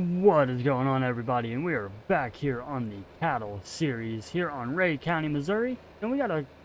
What is going on, everybody? And we are back here on the cattle series here on Ray County, Missouri. And we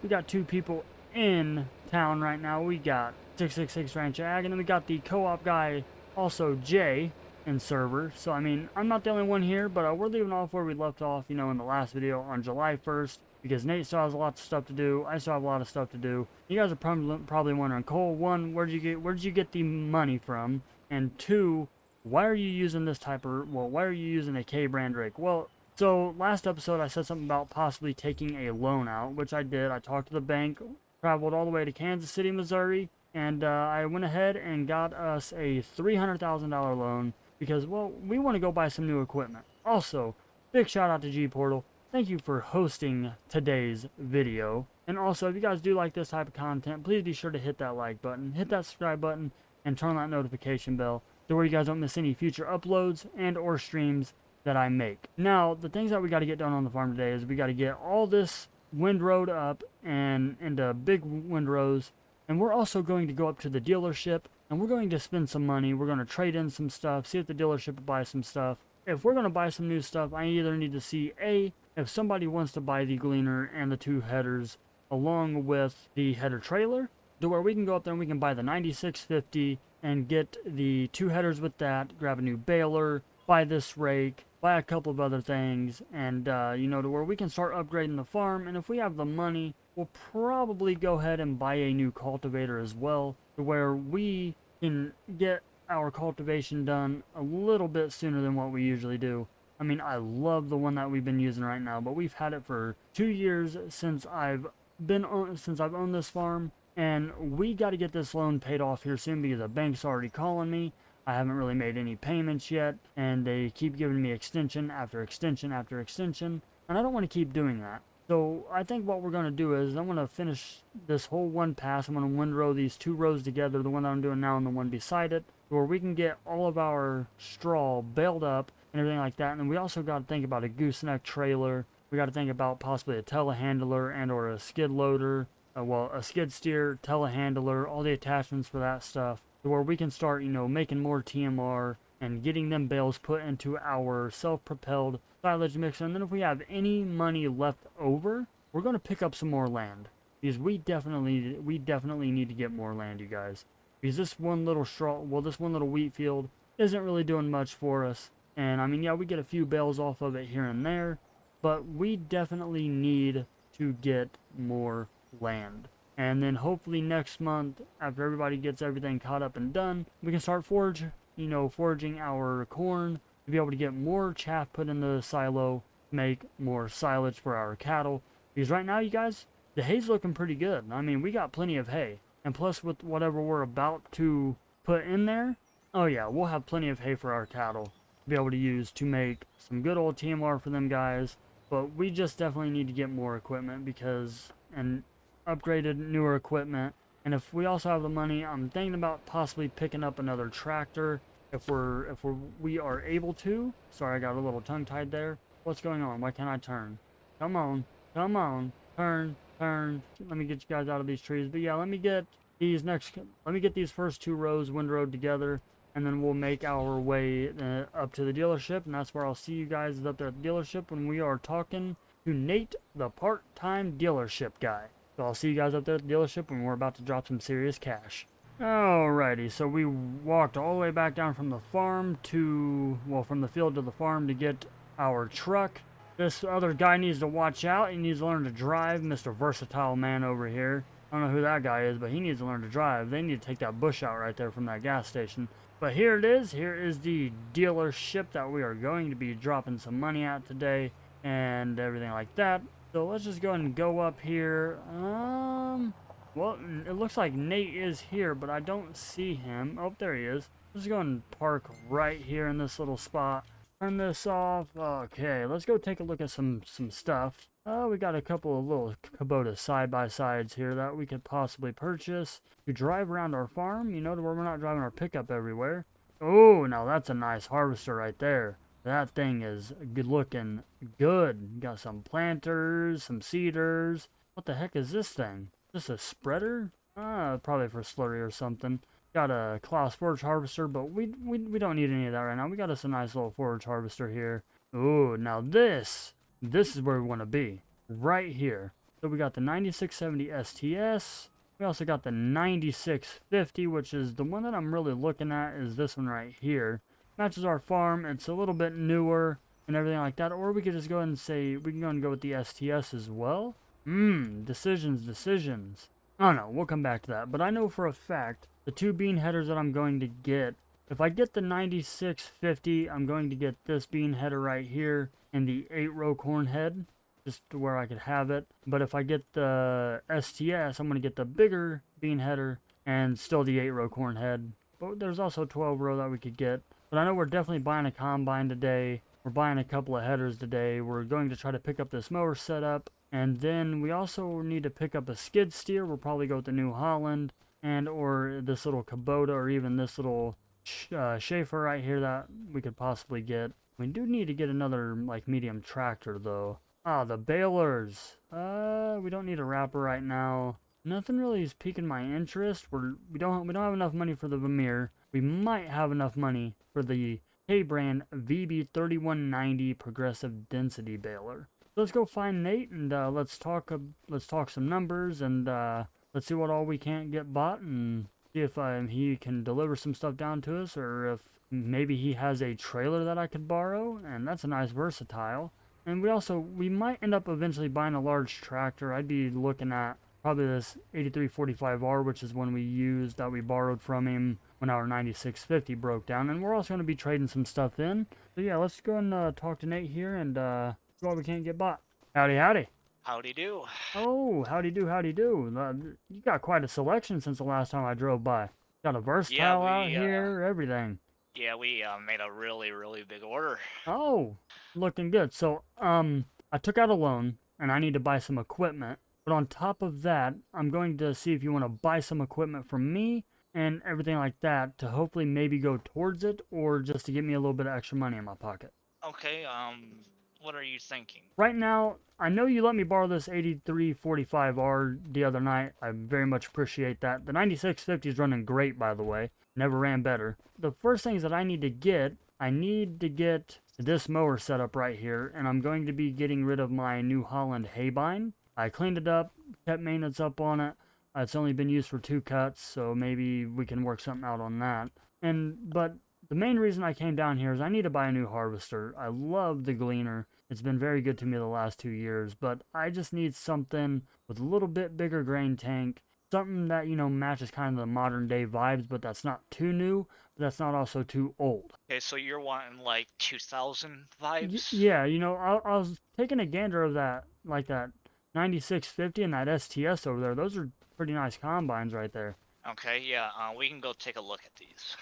got two people in town right now. We got 666 Ranch Ag, and then we got the co-op guy, also Jay, in server. So I mean, I'm not the only one here, but we're leaving off where we left off, in the last video on July 1st, because Nate still has a lot of stuff to do. I still have a lot of stuff to do. You guys are probably wondering, Cole, one, where'd you get the money from? And two, why are you using why are you using a K-brand rake? Well, so last episode I said something about possibly taking a loan out, which I did. I talked to the bank, traveled all the way to Kansas City, Missouri, and I went ahead and got us a $300,000 loan because, well, we want to go buy some new equipment. Also, big shout out to G Portal. Thank you for hosting today's video. And also, if you guys do like this type of content, please be sure to hit that like button, hit that subscribe button, and turn on that notification bell to where you guys don't miss any future uploads and or streams that I make. Now, the things that we got to get done on the farm today is we got to get all this windrowed up and into big windrows, and we're also going to go up to the dealership and we're going to spend some money. We're going to trade in some stuff, see if the dealership will buy some stuff. If we're going to buy some new stuff, I either need to see if somebody wants to buy the gleaner and the two headers along with the header trailer, to where we can go up there and we can buy the 9650 and get the two headers with that, grab a new baler, buy this rake, buy a couple of other things, and to where we can start upgrading the farm. And if we have the money, we'll probably go ahead and buy a new cultivator as well, to where we can get our cultivation done a little bit sooner than what we usually do. I mean, I love the one that we've been using right now, but we've had it for 2 years since I've owned this farm. And we got to get this loan paid off here soon because the bank's already calling me. I haven't really made any payments yet, and they keep giving me extension after extension after extension, and I don't want to keep doing that. So I think what we're going to do is I'm going to finish this whole one pass. I'm going to windrow these two rows together, the one that I'm doing now and the one beside it, where we can get all of our straw baled up and everything like that. And then we also got to think about a gooseneck trailer. We got to think about possibly a telehandler and or a skid loader. A skid steer, telehandler, all the attachments for that stuff, to where we can start, making more TMR and getting them bales put into our self-propelled silage mixer. And then if we have any money left over, we're going to pick up some more land, because we definitely need to get more land, you guys. Because this one little wheat field isn't really doing much for us. And I mean, yeah, we get a few bales off of it here and there, but we definitely need to get more land. And then hopefully next month, after everybody gets everything caught up and done, we can start foraging our corn to be able to get more chaff put in the silo, make more silage for our cattle. Because right now, you guys, the hay's looking pretty good. I mean, we got plenty of hay. And plus with whatever we're about to put in there, oh yeah, we'll have plenty of hay for our cattle to be able to use to make some good old TMR for them guys. But we just definitely need to get more equipment and upgraded newer equipment. And if we also have the money, I'm thinking about possibly picking up another tractor if we are able to. Sorry, I got a little tongue tied there. What's going on? Why can't I turn? Come on, turn. Let me get you guys out of these trees. But yeah, let me get these first two rows windrowed together, and then we'll make our way up to the dealership. And that's where I'll see you guys up there at the dealership when we are talking to Nate, the part-time dealership guy. So I'll see you guys up there at the dealership when we're about to drop some serious cash. Alrighty, so we walked all the way back down from the farm from the field to the farm to get our truck. This other guy needs to watch out. He needs to learn to drive, Mr. Versatile Man over here. I don't know who that guy is, but he needs to learn to drive. They need to take that bush out right there from that gas station. But here it is. Here is the dealership that we are going to be dropping some money at today and everything like that. So let's just go ahead and go up here. Well, it looks like Nate is here, but I don't see him. Oh, there he is. Let's go and park right here in this little spot. Turn this off. Okay, let's go take a look at some stuff. We got a couple of little Kubota side-by-sides here that we could possibly purchase to drive around our farm, to where we're not driving our pickup everywhere. Oh, now that's a nice harvester right there. That thing is good looking good. Got some planters, some seeders. What the heck is this thing? Is this a spreader? Probably for slurry or something. Got a Claas forage harvester, but we don't need any of that right now. We got us a nice little forage harvester here. Ooh, now this is where we want to be, right here. So we got the 9670 STS. We also got the 9650, which is the one that I'm really looking at, is this one right here. Matches our farm. It's a little bit newer and everything like that. Or we could just go ahead and say, we can go and go with the STS as well. Decisions. I don't know, we'll come back to that. But I know for a fact, the two bean headers that I'm going to get, if I get the 9650, I'm going to get this bean header right here and the 8-row corn head, just to where I could have it. But if I get the STS, I'm going to get the bigger bean header and still the 8-row corn head. But there's also 12-row that we could get. But I know we're definitely buying a combine today. We're buying a couple of headers today. We're going to try to pick up this mower setup. And then we also need to pick up a skid steer. We'll probably go with the New Holland and or this little Kubota or even this little Schaefer right here that we could possibly get. We do need to get another like medium tractor though. Ah, the balers. We don't need a wrapper right now. Nothing really is piquing my interest. We don't have enough money for the Vermeer. We might have enough money for the K-brand VB3190 progressive density baler. So let's go find Nate and let's talk some numbers and let's see what all we can't get bought and see if he can deliver some stuff down to us, or if maybe he has a trailer that I could borrow, and that's a nice versatile. And we might end up eventually buying a large tractor. I'd be looking at probably this 8345R, which is one we borrowed from him when our 9650 broke down. And we're also going to be trading some stuff in. So yeah, let's go and talk to Nate here and see what we can't get bought. Howdy, howdy. Howdy do. Oh, howdy do, howdy do. You got quite a selection since the last time I drove by. Got a Yeah, versatile out we here, everything. made a really big order. Oh, looking good. So, I took out a loan and I need to buy some equipment. But on top of that, I'm going to see if you want to buy some equipment from me and everything like that to hopefully maybe go towards it or just to get me a little bit of extra money in my pocket. Okay, what are you thinking? Right now, I know you let me borrow this 8345R the other night. I very much appreciate that. The 9650 is running great, by the way. Never ran better. The first things that I need to get this mower set up right here, and I'm going to be getting rid of my New Holland haybine. I cleaned it up, kept maintenance up on it. It's only been used for 2 cuts, so maybe we can work something out on that. But the main reason I came down here is I need to buy a new harvester. I love the Gleaner. It's been very good to me the last 2 years, but I just need something with a little bit bigger grain tank. Something that, matches kind of the modern day vibes, but that's not too new, but that's not also too old. Okay, so you're wanting like 2000 vibes? Yeah, I was taking a gander of that, like that 9650 and that STS over there. Those are pretty nice combines right there. Okay, yeah, we can go take a look at these.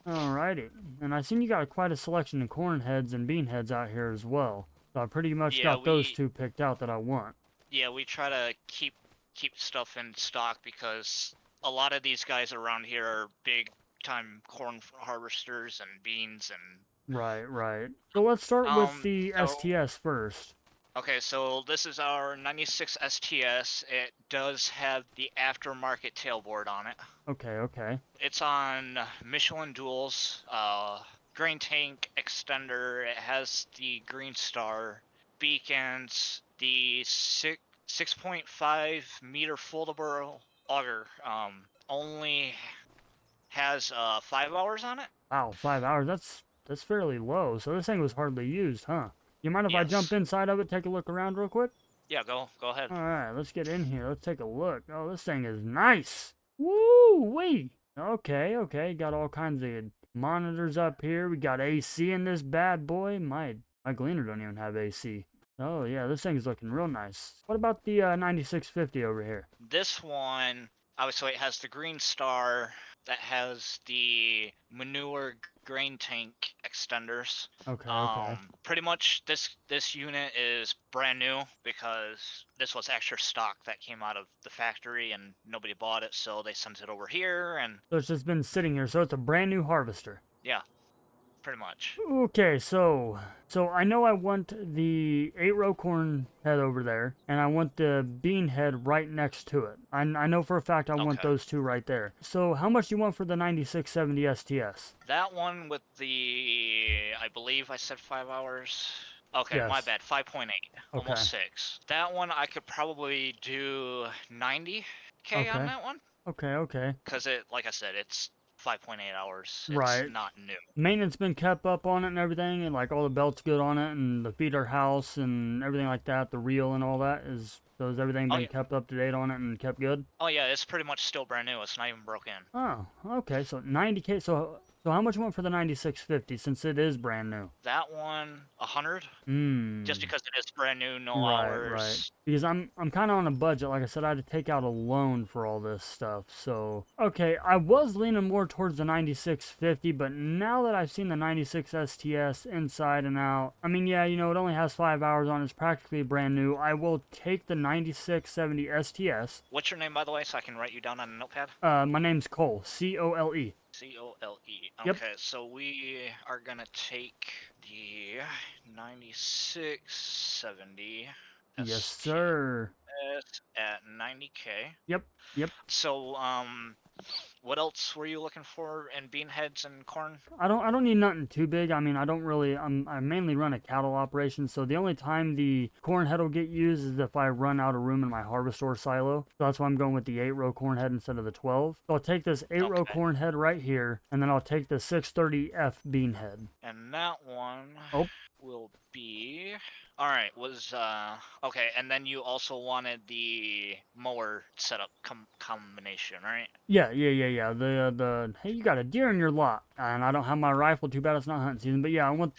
Alrighty. And I seen you got quite a selection of corn heads and bean heads out here as well. So I pretty much Yeah, got those we two picked out that I want. yeah, we try to keep stuff in stock because a lot of these guys around here are big time corn harvesters and beans and Right. So let's start with the so STS first. okay, so this is our 96 STS. It does have the aftermarket tailboard on it. Okay. It's on Michelin duals, grain tank extender. It has the Green Star beacons, the 6.5 meter foldable auger. Only has 5 hours on it. Wow, 5 hours. That's fairly low. So this thing was hardly used, huh? You mind if I jump Yes. inside of it, take a look around real quick? Yeah, go ahead. Alright, let's get in here. Let's take a look. Oh, this thing is nice. Woo-wee. Okay. Got all kinds of monitors up here. We got AC in this bad boy. My Gleaner don't even have AC. Oh, yeah, this thing's looking real nice. What about the 9650 over here? This one, obviously, it has the Green Star that has the manure grain tank extenders. Okay. Pretty much this unit is brand new because this was extra stock that came out of the factory and nobody bought it, so they sent it over here and So it's just been sitting here. So it's a brand new harvester. yeah. pretty much. Okay, so I know I want the 8-row corn head over there, and I want the bean head right next to it. I know for a fact I want Okay. those two right there. So how much do you want for the 9670 STS? That one with the, I believe I said 5 hours. Okay, my Yes. bad. 5.8, Okay. almost 6. That one I could probably do 90K on Okay. that one. Okay. Okay. Because like I said, it's 5.8 hours. It's Right. not new. Maintenance been kept up on it and everything, and like all the belts good on it, and the feeder house and everything like that, the reel and all that is. So has everything Oh been yeah. kept up to date on it and kept good? Oh yeah, it's pretty much still brand new. It's not even broken. Oh, okay. So 90K. So how much you want for the 9650 since it is brand new? That one, 100. Just Hmm. because it is brand new, no Right, right. hours. Because I'm kind of on a budget. Like I said, I had to take out a loan for all this stuff. So, okay, I was leaning more towards the 9650, but now that I've seen the 96 STS inside and out, I mean, yeah, it only has 5 hours on it. It's practically brand new. I will take the 9670 STS. What's your name, by the way, so I can write you down on a notepad? My name's Cole, Cole. Cole. Yep. Okay, so we are gonna take the 9670 Yes, STS sir. at 90K. Yep. Yep. So, what else were you looking for in bean heads and corn? I don't need nothing too big. I mean, I don't really. I mainly run a cattle operation, so the only time the corn head will get used is if I run out of room in my harvestor silo. So that's why I'm going with the 8-row corn head instead of the 12. So I'll take this 8-row Okay, corn head right here, and then I'll take the 630F bean head. and that one Oh, will be. All right, was okay, and then you also wanted the mower setup combination, right? yeah. The hey, you got a deer in your lot, and I don't have my rifle. Too bad it's not hunting season. But yeah, I want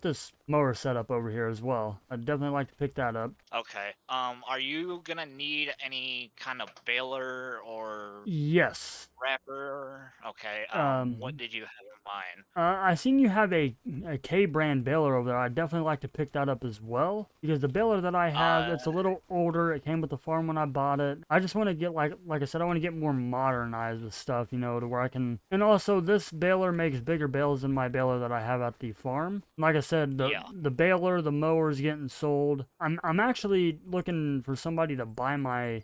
this mower setup over here as well. I'd definitely like to pick that up. Okay. Are you gonna need any kind of baler or Yes. wrapper? Okay. What Um, did you have in mind? I seen you have a K brand baler over there. I'd definitely like to pick that up as well because the baler that I have, Uh, it's a little older. It came with the farm when I bought it. I just want to get like I said, I want to get more modernized with stuff, to where I can. And also, this baler makes bigger bales than my baler that I have at the farm. Like I said, the yeah. the baler, the mower is getting sold. I'm actually looking for somebody to buy my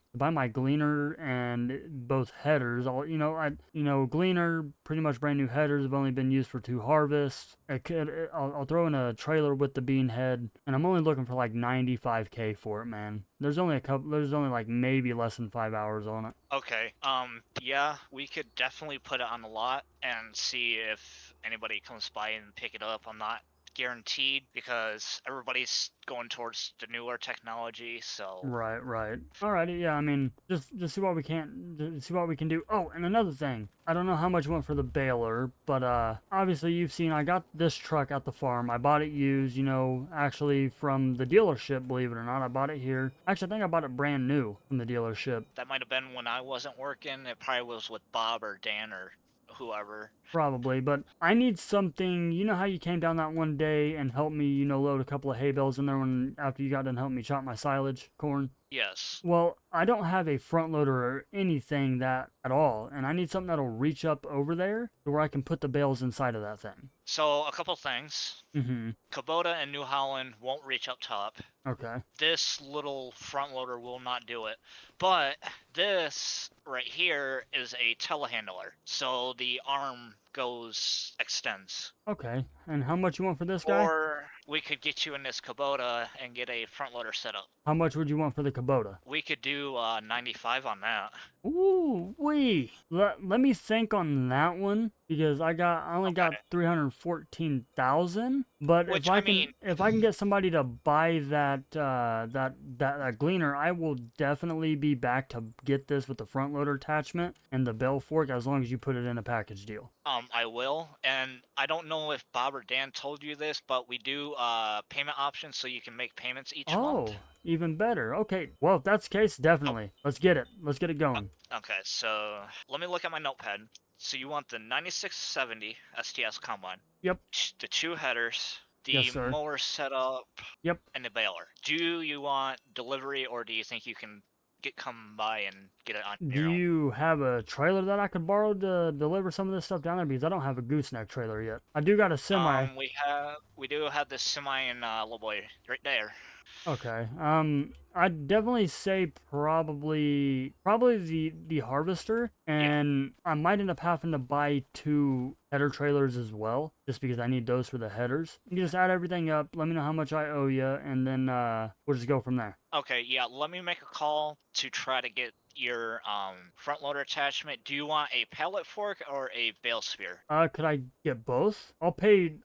gleaner and both headers. Gleaner pretty much brand new headers have only been used for 2 harvests. I'll throw in a trailer with the bean head, and I'm only looking for like 95K for it, man. There's only like maybe less than 5 hours on it. Okay. Yeah, we could definitely put it on the lot and see if anybody comes by and pick it up. I'm not guaranteed because everybody's going towards the newer technology, so Right, right. Alrighty, yeah. I mean, just see what we can do. Oh, and another thing, I don't know how much went for the baler, but obviously you've seen I got this truck at the farm. I bought it used, actually from the dealership. Believe it or not, I bought it here. Actually, I think I bought it brand new from the dealership. that might have been when I wasn't working. It probably was with Bob or Dan or whoever. Probably, but I need something. You know how you came down that one day and helped me, load a couple of hay bales in there when after you got done helping me chop my silage corn? Yes. Well, I don't have a front loader or anything that at all, and I need something that'll reach up over there to where I can put the bales inside of that thing. So a couple things. Mm-hmm. Kubota and New Holland won't reach up top. Okay. This little front loader will not do it. But this right here is a telehandler. So the arm extends. Okay. And how much you want for this guy? Or we could get you in this Kubota and get a front loader set up. How much would you want for the Kubota? We could do 95 on that. Ooh, wee. Let me think on that one because I only got Okay. 314,000. But Which I mean, if I can get somebody to buy that gleaner, I will definitely be back to get this with the front loader attachment and the bell fork as long as you put it in a package deal. I will, and I don't know if Bob or Dan told you this, but we do payment options so you can make payments each month. Oh, even better. Okay. Well, if that's the case, Oh, definitely. Let's get it. Let's get it going. okay, so let me look at my notepad. So you want the 9670 STS combine, Yep. the two headers, Yes, the sir. mower setup, Yep. and the baler. Do you want delivery or do you think you can come by and get it on Do your own. you have a trailer that I could borrow to deliver some of this stuff down there? Because I don't have a gooseneck trailer yet. I do got a semi. We do have this semi and little boy right there. Okay. I'd definitely say probably the harvester, Yeah. and I might end up having to buy 2 header trailers as well, just because I need those for the headers. You just add everything up, let me know how much I owe you, and then we'll just go from there. Okay, yeah, let me make a call to try to get your front loader attachment. Do you want a pallet fork or a bale spear? Could I get both? I'll pay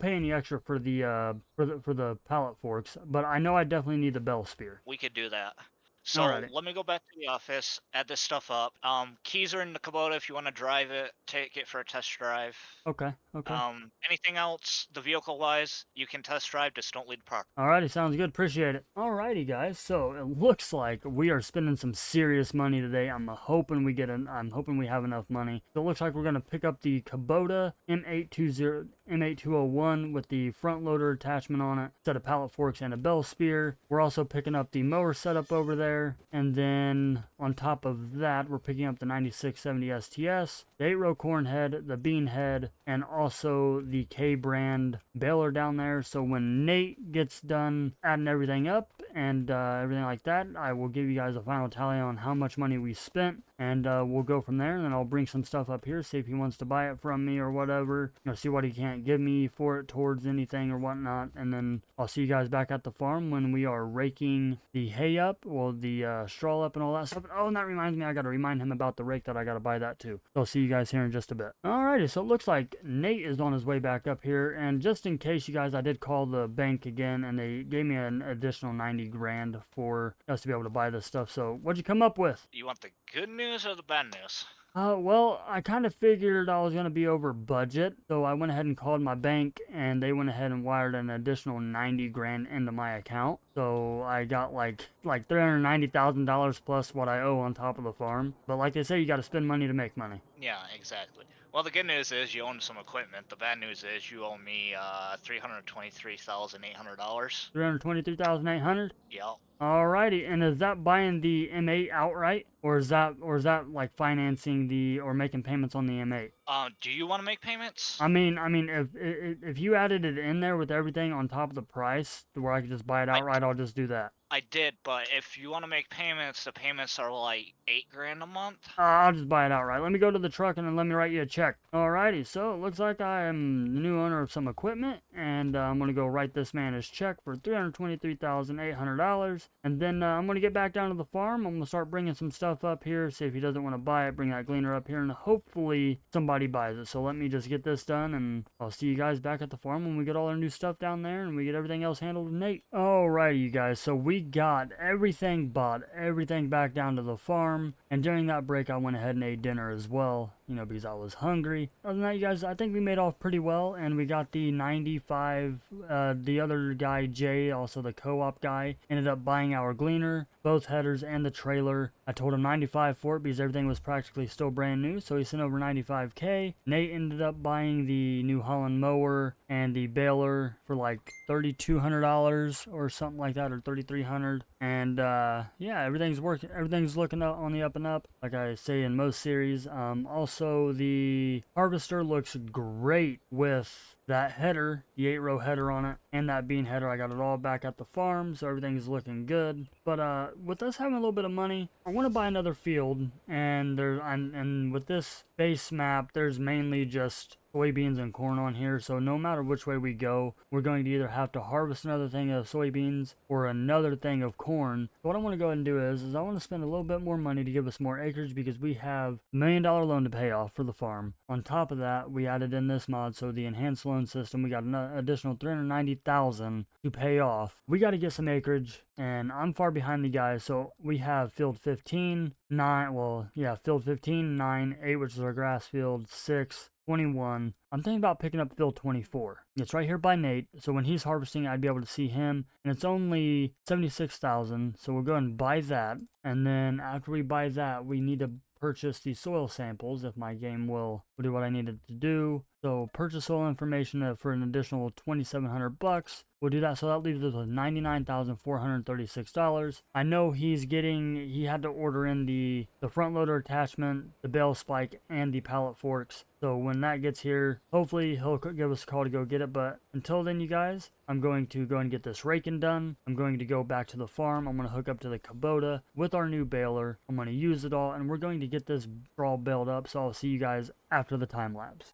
any extra for the for the pallet forks, but I know I definitely need the bell spear. We could do that. So Alrighty. let me go back to the office, add this stuff up. Keys are in the Kubota if you want to drive it, take it for a test drive. Okay. Okay. Anything else, the vehicle wise, you can test drive, just don't leave the park. Alrighty, sounds good. Appreciate it. Alrighty, guys. So it looks like we are spending some serious money today. I'm hoping we have enough money. So it looks like we're gonna pick up the Kubota M8201 with the front loader attachment on it, set of pallet forks and a bell spear. We're also picking up the mower setup over there, and then on top of that, we're picking up the 9670 STS, the 8-row corn head, the bean head, and also the K brand baler down there. So when Nate gets done adding everything up and everything like that, I will give you guys a final tally on how much money we spent, and we'll go from there. And then I'll bring some stuff up here, see if he wants to buy it from me or whatever, see what he can't give me for it towards anything or whatnot. And then I'll see you guys back at the farm when we are raking the hay up, well, the straw up and all that stuff. Oh, and that reminds me, I gotta remind him about the rake, that I gotta buy that too. So I'll see you guys here in just a bit. Alrighty, so it looks like Nate is on his way back up here, and just in case, you guys, I did call the bank again, and they gave me an additional 90 grand for us to be able to buy this stuff. So what'd you come up with? You want the good news or the bad news? Well, I kind of figured I was going to be over budget, so I went ahead and called my bank, and they went ahead and wired an additional 90 grand into my account. So I got like $390,000 plus what I owe on top of the farm. But like they say, you got to spend money to make money. Yeah, exactly. Well, the good news is you own some equipment. The bad news is you owe me $323,800. 323,800. Yep. Alrighty, and is that buying the M8 outright, or is that like financing the or making payments on the M8? Do you want to make payments? I mean, if you added it in there with everything on top of the price, to where I could just buy it outright, I'll just do that. I did, but if you want to make payments, the payments are like 8 grand a month. I'll just buy it outright. Let me go to the truck and then let me write you a check. Alrighty, so it looks like I am the new owner of some equipment, and I'm gonna go write this man his check for $323,800, and then I'm gonna get back down to the farm. I'm gonna start bringing some stuff up here, see if he doesn't want to buy it, bring that gleaner up here, and hopefully somebody buys it. So let me just get this done, and I'll see you guys back at the farm when we get all our new stuff down there and we get everything else handled with Nate. Alrighty, you guys, so we got everything bought, everything back down to the farm, and during that break I went ahead and ate dinner as well, because I was hungry. Other than that, you guys, I think we made off pretty well, and we got the 95, the other guy, Jay, also the co-op guy, ended up buying our gleaner, both headers, and the trailer. I told him 95 for it because everything was practically still brand new, so he sent over 95K. Nate ended up buying the New Holland mower and the baler for like $3,200 or something like that, or $3,300. And yeah, everything's working, everything's looking up on the up and up, like I say in most series. Also, the harvester looks great with that header, the 8-row header on it, and that bean header. I got it all back at the farm, so everything's looking good. But with us having a little bit of money, I want to buy another field, and with this base map, there's mainly just soybeans and corn on here, so no matter which way we go, we're going to either have to harvest another thing of soybeans or another thing of corn. So what I want to go ahead and do is I want to spend a little bit more money to give us more acreage, because we have $1 million loan to pay off for the farm. On top of that, we added in this mod, so the enhanced loan system, we got an additional $390,000 to pay off. We got to get some acreage, and I'm far behind the guys, so we have field 15, 9, well, yeah, field 15, 9, 8, which is our grass field, 6, 21. I'm thinking about picking up field 24. It's right here by Nate, so when he's harvesting, I'd be able to see him, and it's only 76,000, so we'll go and buy that. And then after we buy that, we need to purchase the soil samples if my game will do what I need it to do. So purchase soil information for an additional $2,700. We'll do that. So that leaves us with $99,436. I know he had to order in the front loader attachment, the bale spike, and the pallet forks. So when that gets here, hopefully he'll give us a call to go get it. But until then, you guys, I'm going to go and get this raking done. I'm going to go back to the farm. I'm going to hook up to the Kubota with our new baler. I'm going to use it all, and we're going to get this straw baled up. So I'll see you guys after the time lapse.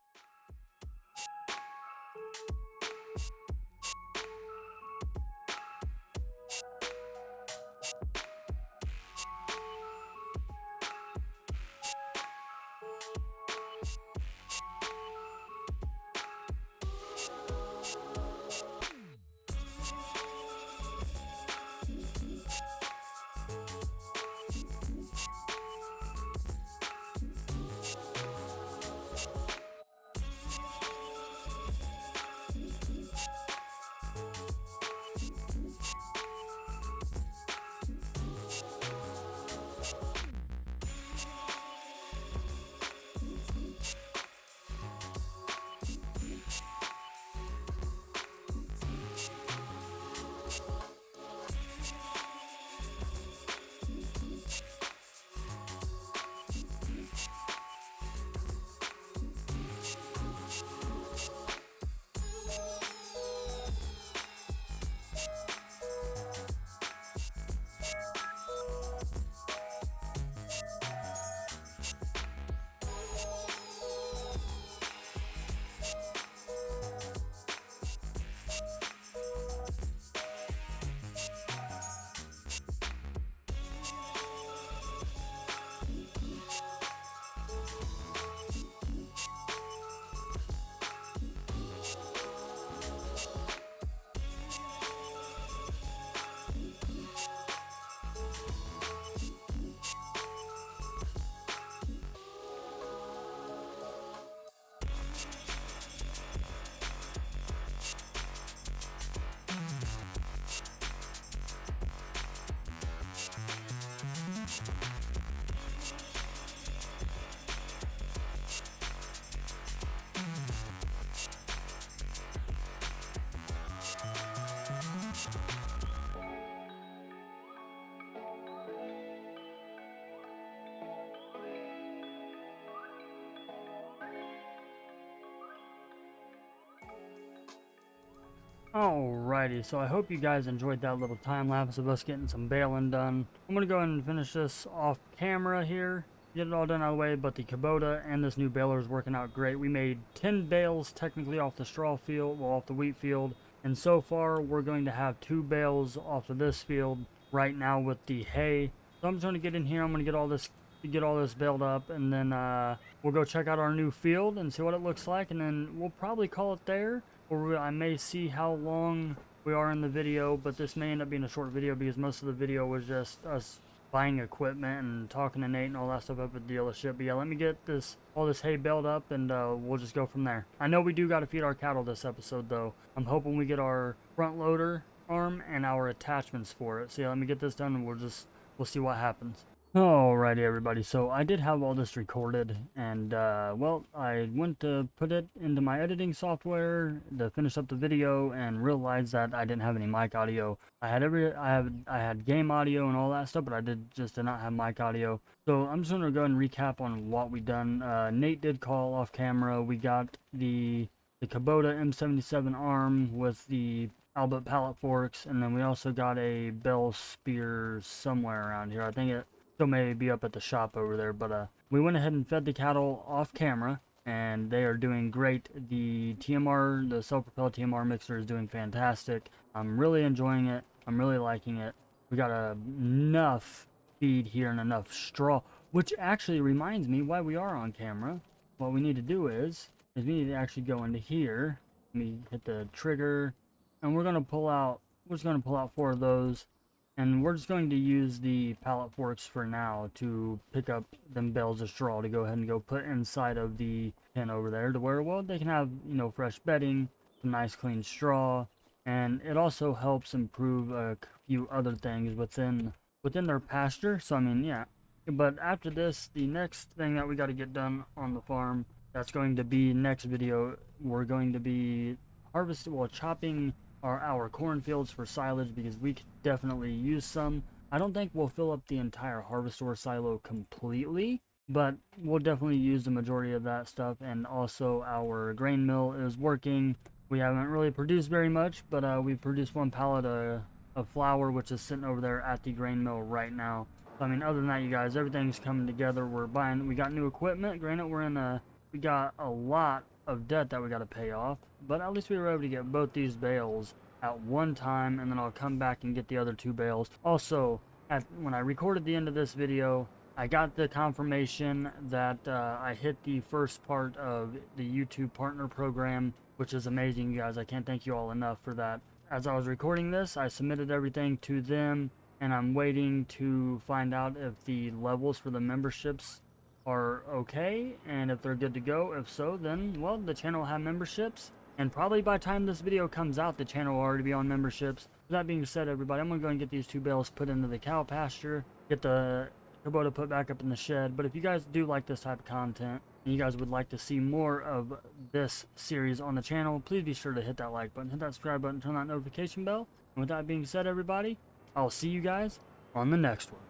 Alrighty, so I hope you guys enjoyed that little time lapse of us getting some baling done. I'm going to go ahead and finish this off camera here, get it all done out of the way, but the Kubota and this new baler is working out great. We made 10 bales technically off the straw field, well, off the wheat field, and so far we're going to have 2 bales off of this field right now with the hay. So I'm just going to get in here, I'm going to get all this baled up, and then we'll go check out our new field and see what it looks like, and then we'll probably call it there. Or I may see how long we are in the video, but this may end up being a short video because most of the video was just us buying equipment and talking to Nate and all that stuff up at the dealership. But yeah, let me get all this hay baled up, and we'll just go from there. I know we do got to feed our cattle this episode, though. I'm hoping we get our front loader arm and our attachments for it. So yeah, let me get this done, and we'll see what happens. Alrighty, everybody, so I did have all this recorded, and well, I went to put it into my editing software to finish up the video and realized that I didn't have any mic audio. I had game audio and all that stuff, but I just did not have mic audio. So I'm just gonna go ahead and recap on what we done. Nate did call off camera. We got the Kubota M77 arm with the Albert pallet forks, and then we also got a bell spear somewhere around here. I think it still may be up at the shop over there, but we went ahead and fed the cattle off camera, and they are doing great. The TMR, the self-propelled TMR mixer is doing fantastic. I'm really enjoying it. I'm really liking it. We got enough feed here and enough straw, which actually reminds me why we are on camera. What we need to do is we need to actually go into here. Let me hit the trigger, and we're just going to pull out 4 of those. And we're just going to use the pallet forks for now to pick up them bales of straw to go ahead and go put inside of the pen over there to where, well, they can have, you know, fresh bedding, some nice clean straw, and it also helps improve a few other things within their pasture. So, I mean, yeah. But after this, the next thing that we got to get done on the farm That's going to be next video. We're going to be chopping our cornfields for silage because we could definitely use some. I don't think we'll fill up the entire harvester silo completely, but we'll definitely use the majority of that stuff. And also our grain mill is working. We haven't really produced very much, but we produced 1 pallet of flour, which is sitting over there at the grain mill right now. So, I mean, other than that, you guys, everything's coming together. We got new equipment. Granted, we got a lot of debt that we got to pay off, but at least we were able to get both these bales at one time, and then I'll come back and get the other 2 bales. Also, when I recorded the end of this video, I got the confirmation that I hit the first part of the YouTube partner program, which is amazing, you guys. I can't thank you all enough for that. As I was recording this, I submitted everything to them, and I'm waiting to find out if the levels for the memberships are okay, and if they're good to go. If so, then, well, the channel will have memberships, and probably by the time this video comes out, the channel will already be on memberships. With that being said, everybody, I'm going to go and get these 2 bales put into the cow pasture, get the Kubota put back up in the shed. But if you guys do like this type of content, and you guys would like to see more of this series on the channel, please be sure to hit that like button, hit that subscribe button, turn that notification bell. And with that being said, everybody, I'll see you guys on the next one.